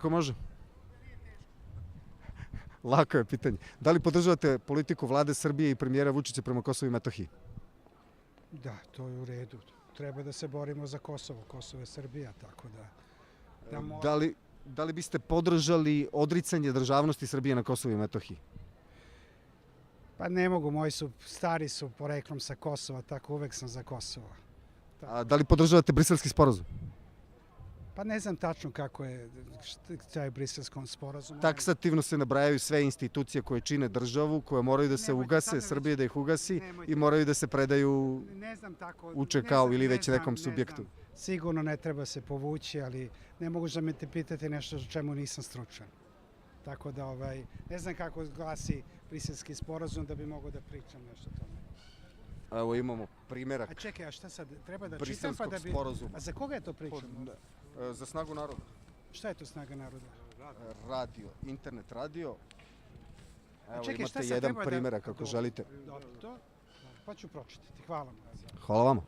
Ako može? Lako je pitanje. Da li podržavate politiku vlade Srbije i premijera Vučića prema Kosovu i Metohiji? Da, to je u redu. Treba da se borimo za Kosovo. Kosovo je Srbija, tako da... Da li biste podržali odricanje državnosti Srbije na Kosovu i Metohiji? Pa ne mogu, moji stari su poreklom sa Kosova, tako uvek sam za Kosovo. A da li podržavate briselski sporazum? Pa ne znam tačno kako je taj briselskom sporazum. Taksativno se nabrajaju sve institucije koje čine državu, koje moraju da se ugase, Srbije da ih ugasi i moraju da se predaju UČK-u ili već nekom subjektu. Sigurno ne treba se povući, ali ne mogu da me te pitati nešto o čemu nisam stručan. Tako da ne znam kako glasi briselski sporazum da bi mogo da pričam nešto o tome. Evo imamo primjerak a čekaj, a šta sad, treba da čitam pa da bi... A za koga je to pričano? Za Snagu naroda. Šta je to Snaga naroda? Radio, internet radio. Evo imate jedan primjerak ako želite. Dobro, to? Pa ću pročitati. Hvala vam. Hvala vama.